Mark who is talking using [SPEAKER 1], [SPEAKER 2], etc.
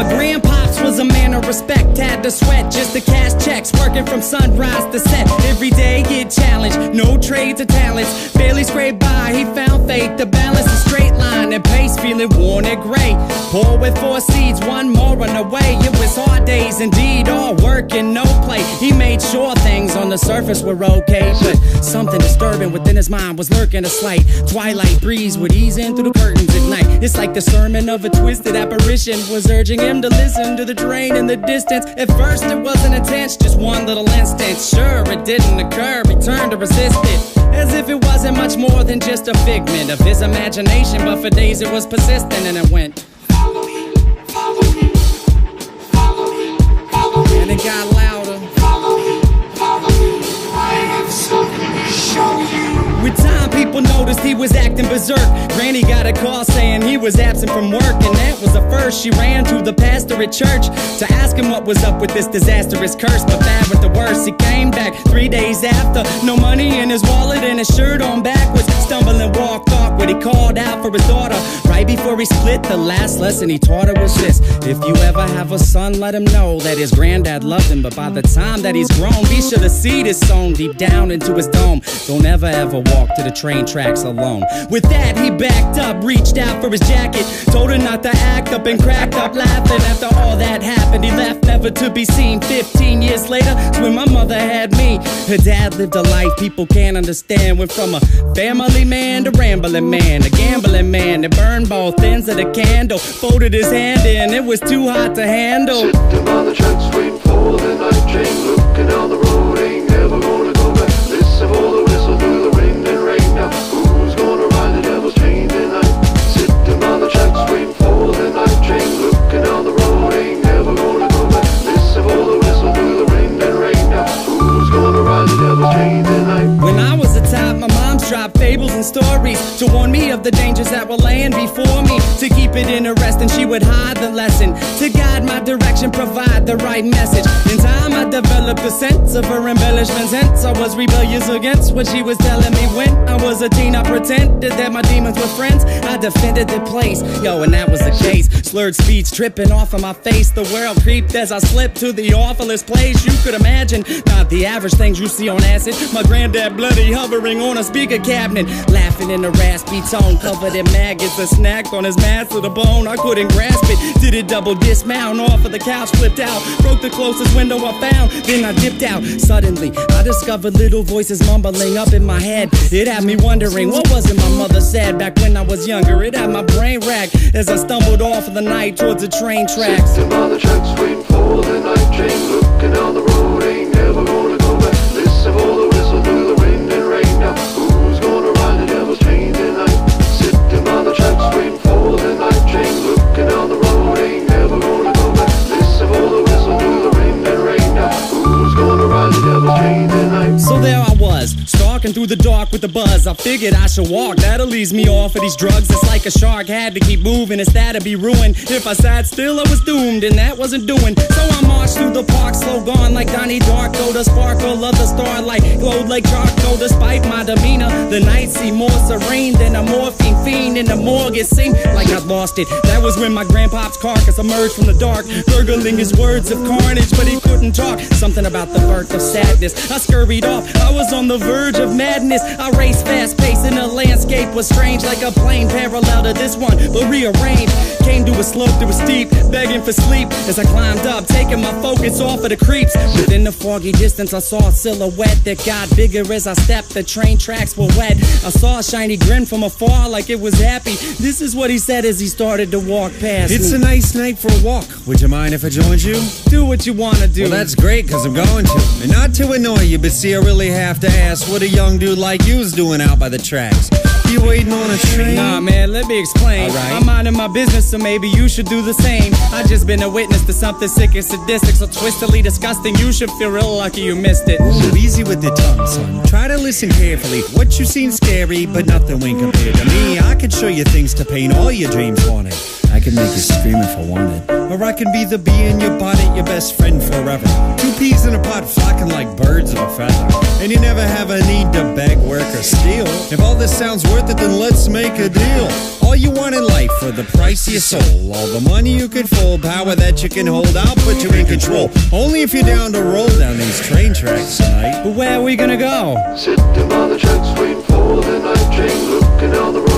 [SPEAKER 1] My grandpops was a man of respect, had to sweat just to cash checks, working from sunrise to set. Every day get challenged, no trades or talents. Barely scraped by, he found faith to balance a straight line and pace, feeling worn and gray. Poor with 4 seeds, 1 more on the way. It was hard days indeed, all work and no play. He made sure things on the surface were okay, but something disturbing within his mind was lurking. A slight twilight breeze would ease in through the curtains at night. It's like the sermon of a twisted apparition was urging him to listen to the train in the distance. At first it wasn't intense, just one little instant. Sure, it didn't occur, he turned to resist it, as if it wasn't much more than just a figment of his imagination. But for days it was persistent, and it went, follow me, follow me, follow me, follow me. And it got louder, follow me, follow me, I have something to show you. With time, people noticed he was acting berserk. Granny got a call saying he was absent from work, and that was the first. She ran to the pastor at church to ask him what was up with this disastrous curse. But bad with the worst, he came back 3 days after. No money in his wallet and his shirt on backwards. Stumbling, walked awkward. He called out for his daughter right before he split. The last lesson he taught her was this: if you ever have a son, let him know that his granddad loved him. But by the time that he's grown, be sure the seed is sown deep down into his dome. Don't ever walk to the train tracks alone. With that, he backed up, reached out for his jacket, told her not to act up, and cracked up laughing. After all that happened, he left never to be seen. 15 years later, it's when my mother had me. Her dad lived a life people can't understand. Went from a family man to rambling man, a gambling man that burned both ends of the candle. Folded his hand in, it was too hot to handle.
[SPEAKER 2] Sitting by the tracks, waiting for the night train, looking down the road, ain't never gonna go back. Listen for the whistle through the wind and rain. Now who's gonna ride the devil's train tonight? Sitting by the tracks, waiting for the night train, looking down the road, ain't never gonna go back. Listen for the whistle through the wind and rain. Now who's gonna ride the devil's train tonight?
[SPEAKER 1] When I was a top, my mom's dropped fables and stories to warn me of the dangers that were laying before me. To keep it interesting, she would hide the lesson, to guide my direction, provide the right message. In time, I developed a sense of her embellishments. Hence, I was rebellious against what she was telling me. When I was a teen, I pretended that my demons were friends. I defended the place, yo, and that was the case. Slurred speech dripping off of my face. The world creeped as I slipped to the awfulest place you could imagine. Not the average things you see on acid. My granddad bloody hovering on a speaker cabinet, laughing in a raspy tone, covered in maggots. A snack on his mask to the bone. I couldn't grasp it. Did it double dismount off of the couch, flipped out, broke the closest window I found. Then I dipped out. Suddenly, I discovered little voices mumbling up in my head. It had me wondering, what was it my mother said back when I was younger? It had my brain racked as I stumbled off of the night towards the train tracks.
[SPEAKER 2] Sitting by the tracks, waiting for the night train, looking down the road, ain't never gonna go back. Listen for the whistle through the wind and rain. Now who's gonna ride the devil's train tonight? Sitting by the tracks, waiting for the night train, looking down the road, ain't never gonna go back. Listen for the whistle through the wind and rain. Now who's gonna ride the devil's train tonight?
[SPEAKER 1] So there I was, stalking through the dark with the buzz. I figured I should walk, that'll ease me off of these drugs. It's like a shark, had to keep moving, it's that'd be ruined. If I sat still, I was doomed, and that wasn't doing. So I marched through the park, slow gone like Donnie Darko. The sparkle of the starlight glowed like charcoal. Despite my demeanor, the night seemed more serene than a morphine fiend in the morgue. It seemed like I'd lost it. That was when my grandpop's carcass emerged from the dark, gurgling his words of carnage, but he couldn't talk. Something about the birth of sadness. I scurried off, I was on the verge of madness. I raced fast paced and the landscape was strange, like a plane parallel to this one, but rearranged. Came to a slope that was steep, begging for sleep as I climbed up, taking my focus off of the creeps. Within the foggy distance, I saw a silhouette that got bigger as I stepped. The train tracks were wet. I saw a shiny grin from afar like it was happy. This is what he said as he started to walk past
[SPEAKER 3] It's
[SPEAKER 1] me.
[SPEAKER 3] a nice night for a walk. Would you mind if I joined you?
[SPEAKER 1] Do what you wanna do.
[SPEAKER 3] Well, that's great, cause I'm going to. And not to annoy you, but see, I really have to ask what a young dude like you is doing out by the tracks. You waiting on a train?
[SPEAKER 1] Nah, man, let me explain.
[SPEAKER 3] Alright.
[SPEAKER 1] I'm minding my business, so maybe you should do the same. I just been a witness to something sick and sadistic, so twistedly disgusting. You should feel real lucky you missed it.
[SPEAKER 3] Ooh, easy with the tongue, son. Try to listen carefully. What you seen scary, but nothing when compared to me. I could show you things to paint all your dreams wanted. I could make you scream if I wanted. Or I can be the bee in your bonnet, your best friend forever. Two peas in a pot flocking like birds of a feather. And you never have a need to beg, work, or steal. If all this sounds worth it, then let's make a deal. All you want in life for the price of your soul. All the money you could fold, power that you can hold, I'll put you in control. Only if you're down to roll down these train tracks tonight.
[SPEAKER 1] But where are we gonna go?
[SPEAKER 2] Sitting by the tracks waiting for the night train, looking down the road.